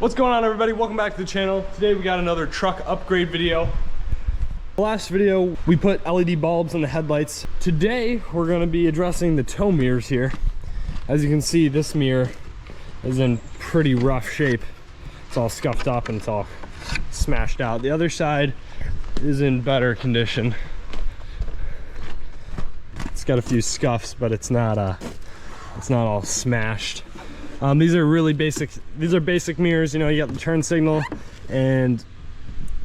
What's going on, everybody? Welcome back to the channel. Today we got another truck upgrade video. The last video we put LED bulbs on the headlights. Today we're going to be addressing the tow mirrors here. As you can see, this mirror is in pretty rough shape. It's all scuffed up and it's all smashed out. The other side is in better condition. It's got a few scuffs, but it's not all smashed. These are really basic. These are basic mirrors. You know, you got the turn signal and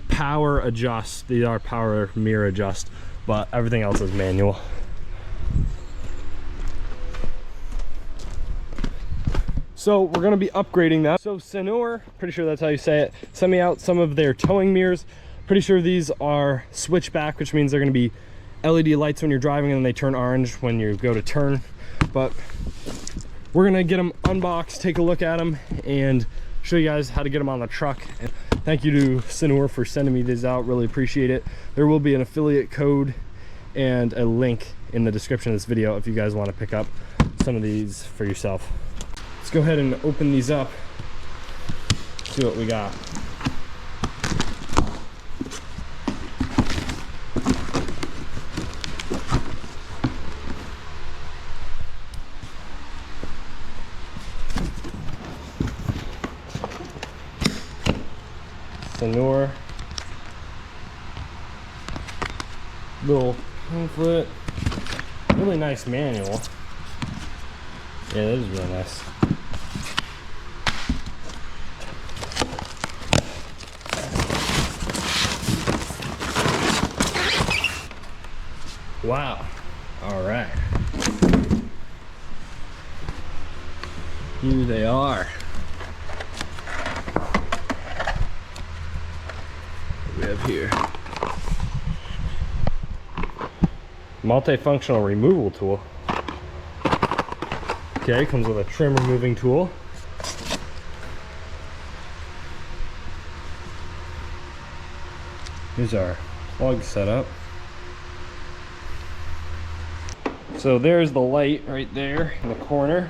power adjust. These are power mirror adjust, but everything else is manual. So we're going to be upgrading that. So Sanooer, pretty sure that's how you say it, sent me out some of their towing mirrors. Pretty sure these are switchback, which means they're going to be LED lights when you're driving and they turn orange when you go to turn. But we're gonna get them unboxed, take a look at them, and show you guys how to get them on the truck. And thank you to Sanooer for sending me these out, really appreciate it. There will be an affiliate code and a link in the description of this video if you guys want to pick up some of these for yourself. Let's go ahead and open these up, see what we got. Sanooer, little pamphlet, really nice manual. Yeah, that is really nice. Wow, all right. Here they are. We have here multifunctional removal tool. Okay, comes with a trim removing tool. Here's our plug setup. So there's the light right there in the corner.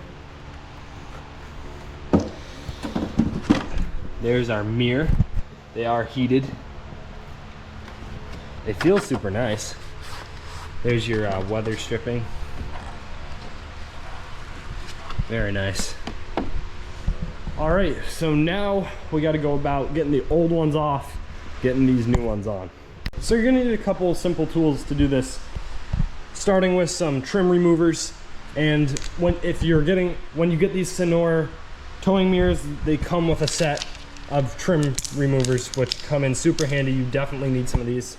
There's our mirror. They are heated. They feel super nice. There's your weather stripping. Very nice. All right, so now we got to go about getting the old ones off, getting these new ones on. So you're gonna need a couple simple tools to do this, starting with some trim removers. And when you get these Sanooer towing mirrors, they come with a set of trim removers, which come in super handy. You definitely need some of these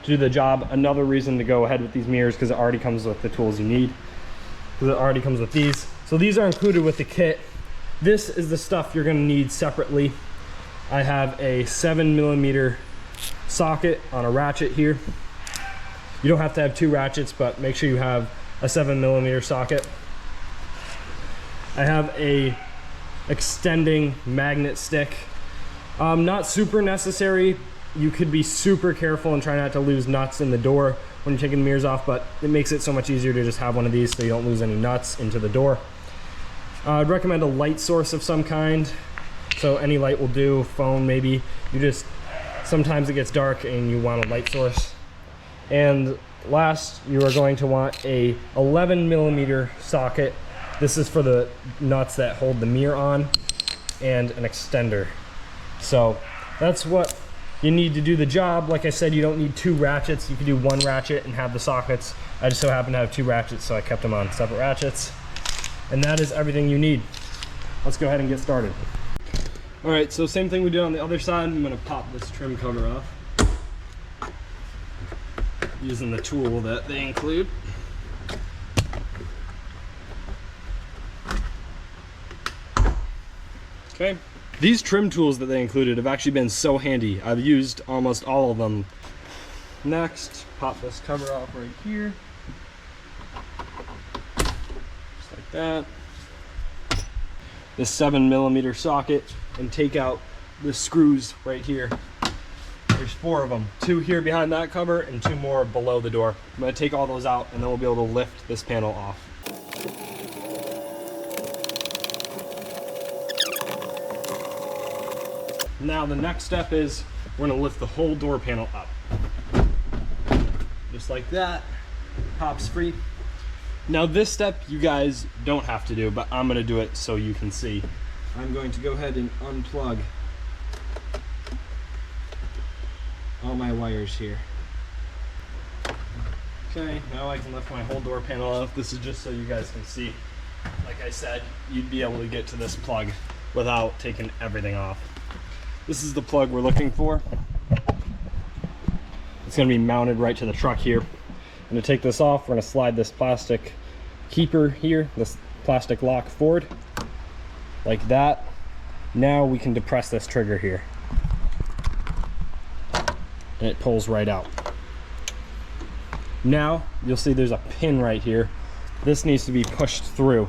to do the job. Another reason to go ahead with these mirrors, because it already comes with the tools you need, because it already comes with these. So these are included with the kit. This is the stuff you're going to need separately. I have a 7mm socket on a ratchet here. You don't have to have two ratchets, but make sure you have a 7mm socket. I have a extending magnet stick. Not super necessary. You could be super careful and try not to lose nuts in the door when you're taking the mirrors off, but it makes it so much easier to just have one of these so you don't lose any nuts into the door. I'd recommend a light source of some kind. So any light will do, phone maybe. Sometimes it gets dark and you want a light source. And last, you are going to want a 11mm socket. This is for the nuts that hold the mirror on, and an extender. So that's what you need to do the job. Like I said, you don't need two ratchets. You can do one ratchet and have the sockets. I just so happen to have two ratchets, so I kept them on separate ratchets. And that is everything you need. Let's go ahead and get started. All right, so same thing we did on the other side. I'm gonna pop this trim cover off using the tool that they include. Okay. These trim tools that they included have actually been so handy. I've used almost all of them. Next, pop this cover off right here. Just like that. This 7mm socket, and take out the screws right here. There's 4 of them. 2 here behind that cover and 2 more below the door. I'm gonna take all those out and then we'll be able to lift this panel off. Now the next step is we're gonna lift the whole door panel up. Just like that, pops free. Now this step you guys don't have to do, but I'm gonna do it so you can see. I'm going to go ahead and unplug all my wires here. Okay, now I can lift my whole door panel up. This is just so you guys can see. Like I said, you'd be able to get to this plug without taking everything off. This is the plug we're looking for. It's gonna be mounted right to the truck here. I'm gonna take this off. We're gonna slide this plastic keeper here, this plastic lock forward, like that. Now we can depress this trigger here. And it pulls right out. Now, you'll see there's a pin right here. This needs to be pushed through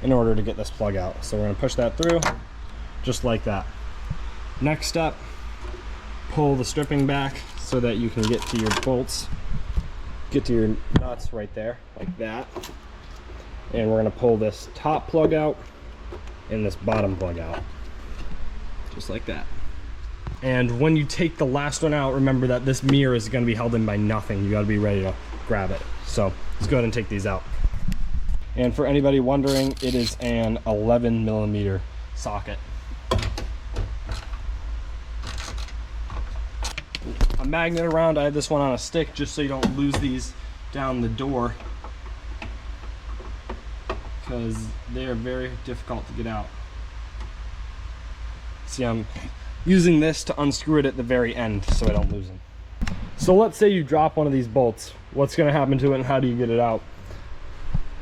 in order to get this plug out. So we're gonna push that through, just like that. Next step, pull the stripping back so that you can get to your bolts, get to your nuts right there, like that. And we're gonna pull this top plug out and this bottom plug out, just like that. And when you take the last one out, remember that this mirror is gonna be held in by nothing. You gotta be ready to grab it. So let's go ahead and take these out. And for anybody wondering, it is an 11mm socket. A magnet around, I have this one on a stick just so you don't lose these down the door, because they are very difficult to get out. See, I'm using this to unscrew it at the very end so I don't lose them. So let's say you drop one of these bolts. What's gonna happen to it and how do you get it out?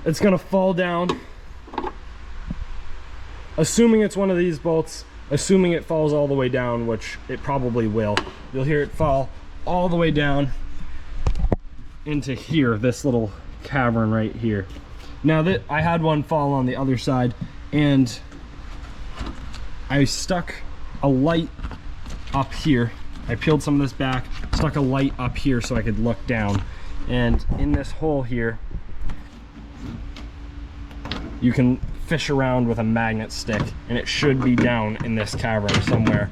It's gonna fall down. Assuming it's one of these bolts, assuming it falls all the way down, which it probably will, you'll hear it fall all the way down into here, this little cavern right here. Now that I had one fall on the other side, and I stuck a light up here. I peeled some of this back, stuck a light up here so I could look down. And in this hole here, you can fish around with a magnet stick, and it should be down in this cavern somewhere.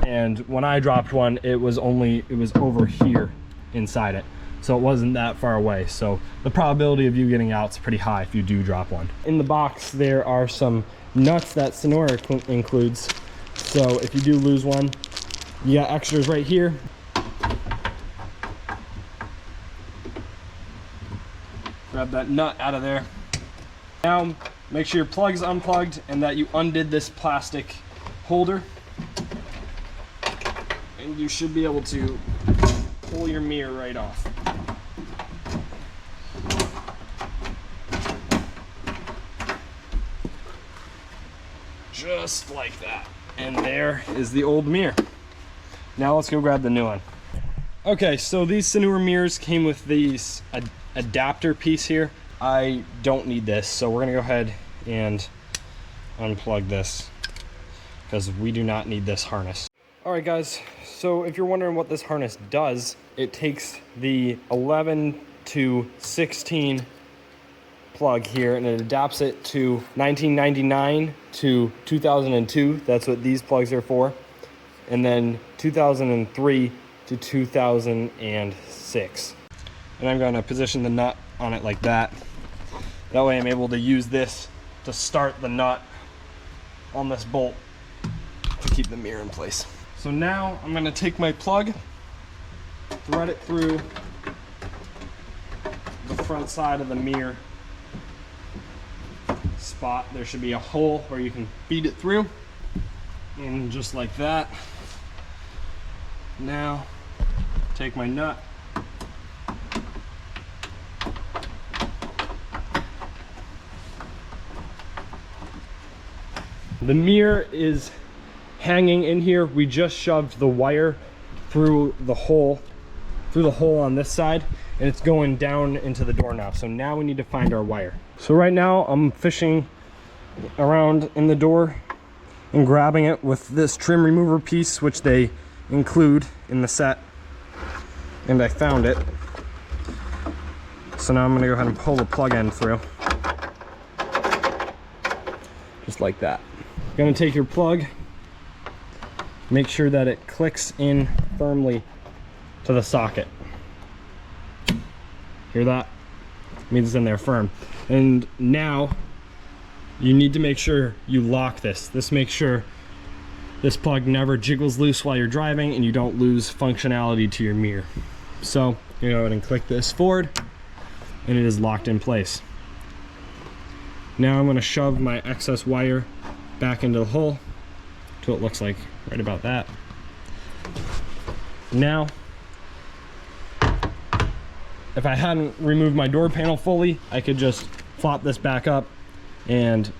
And when I dropped one, it was over here inside it. So it wasn't that far away. So the probability of you getting out is pretty high if you do drop one. In the box, there are some nuts that Sanooer includes. So if you do lose one, you got extras right here. Grab that nut out of there. Now, make sure your plug's unplugged and that you undid this plastic holder. And you should be able to pull your mirror right off. Just like that. And there is the old mirror. Now let's go grab the new one. Okay, so these Sanooer mirrors came with these adapter piece here. I don't need this, so we're gonna go ahead and unplug this because we do not need this harness. All right, guys, so if you're wondering what this harness does, it takes the 11 to 16 plug here and it adapts it to 1999 to 2002. That's what these plugs are for. And then 2003 to 2006. And I'm gonna position the nut on it like that. That way I'm able to use this to start the nut on this bolt to keep the mirror in place. So now I'm gonna take my plug, thread it through the front side of the mirror spot. There should be a hole where you can feed it through, and just like that. Now take my nut, the mirror is hanging in here. We just shoved the wire through the hole on this side, and it's going down into the door now. So now we need to find our wire. So right now I'm fishing around in the door and grabbing it with this trim remover piece, which they include in the set, and I found it. So now I'm gonna go ahead and pull the plug end through, just like that. You're gonna take your plug, make sure that it clicks in firmly to the socket. Hear that? It means it's in there firm. And now you need to make sure you lock this. This makes sure this plug never jiggles loose while you're driving and you don't lose functionality to your mirror. So you go ahead and click this forward and it is locked in place. Now I'm going to shove my excess wire back into the hole till it looks like right about that. Now, if I hadn't removed my door panel fully, I could just flop this back up and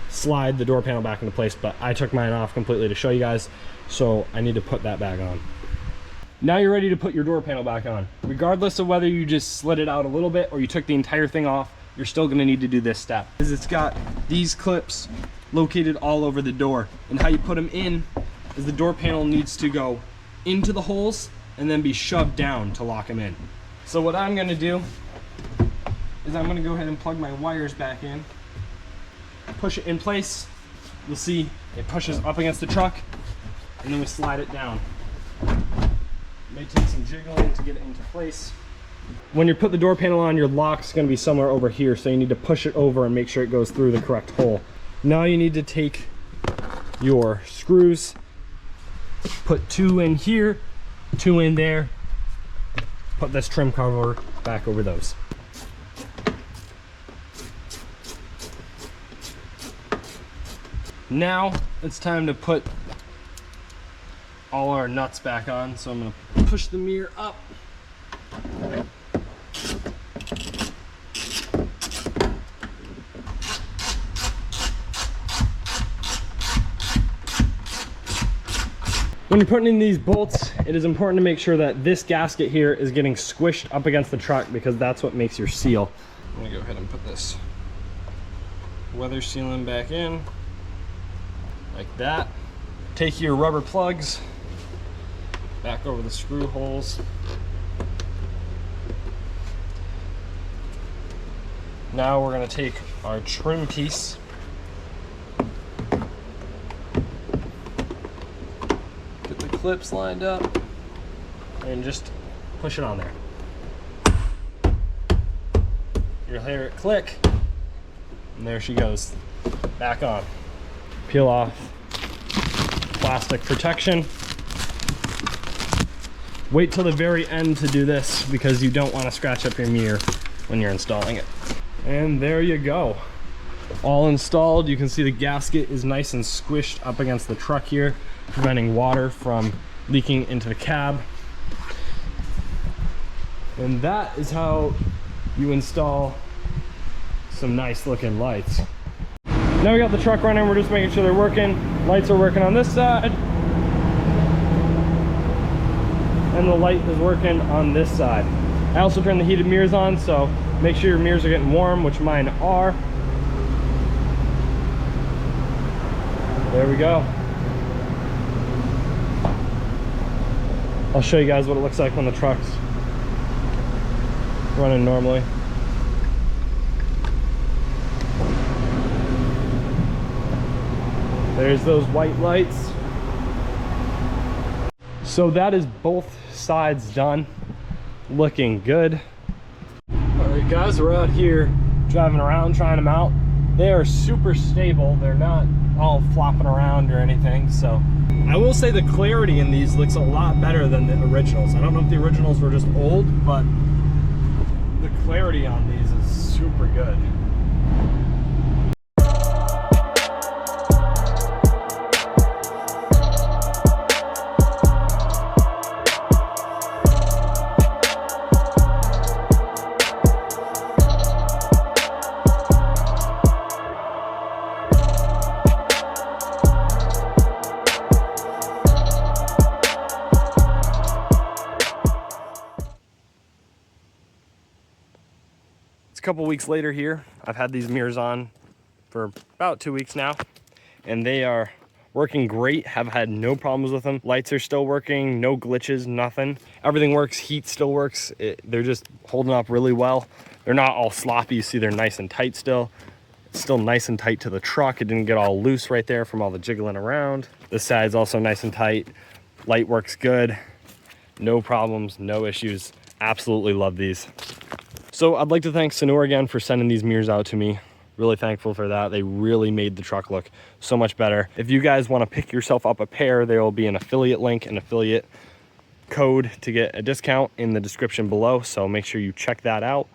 slide the door panel back into place, but I took mine off completely to show you guys, so I need to put that back on. Now you're ready to put your door panel back on. Regardless of whether you just slid it out a little bit or you took the entire thing off, you're still gonna need to do this step. Because it's got these clips located all over the door, and how you put them in is the door panel needs to go into the holes and then be shoved down to lock them in. So what I'm gonna do is I'm gonna go ahead and plug my wires back in, push it in place. You'll see it pushes up against the truck, and then we slide it down. It may take some jiggling to get it into place. When you put the door panel on, your lock's gonna be somewhere over here, so you need to push it over and make sure it goes through the correct hole. Now you need to take your screws, put 2 in here, 2 in there, put this trim cover back over those. Now it's time to put all our nuts back on, so I'm going to push the mirror up. When you're putting in these bolts, it is important to make sure that this gasket here is getting squished up against the truck, because that's what makes your seal. I'm gonna go ahead and put this weather sealing back in, like that. Take your rubber plugs back over the screw holes. Now we're gonna take our trim piece, clips lined up, and just push it on there. You'll hear it click, and there she goes, back on. Peel off plastic protection. Wait till the very end to do this, because you don't want to scratch up your mirror when you're installing it. And there you go, all installed. You can see the gasket is nice and squished up against the truck here, preventing water from leaking into the cab. And that is how you install some nice looking lights. Now we got the truck running, we're just making sure they're working. Lights are working on this side, and the light is working on this side. I also turned the heated mirrors on, so make sure your mirrors are getting warm, which mine are. There we go. I'll show you guys what it looks like when the truck's running normally. There's those white lights. So that is both sides done, looking good. All right guys, we're out here driving around trying them out. They are super stable. They're not all flopping around or anything. So I will say the clarity in these looks a lot better than the originals. I don't know if the originals were just old, but the clarity on these is super good. A couple weeks later here, I've had these mirrors on for about 2 weeks now, and they are working great. Have had no problems with them. Lights are still working, no glitches, nothing. Everything works, heat still works. They're just holding up really well. They're not all sloppy. You see they're nice and tight still. Still nice and tight to the truck. It didn't get all loose right there from all the jiggling around. This side's also nice and tight. Light works good. No problems, no issues. Absolutely love these. So I'd like to thank Sanooer again for sending these mirrors out to me. Really thankful for that. They really made the truck look so much better. If you guys want to pick yourself up a pair, there will be an affiliate link, an affiliate code to get a discount in the description below. So make sure you check that out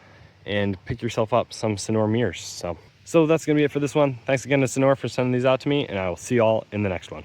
and pick yourself up some Sanooer mirrors. So that's gonna be it for this one. Thanks again to Sanooer for sending these out to me, and I will see y'all in the next one.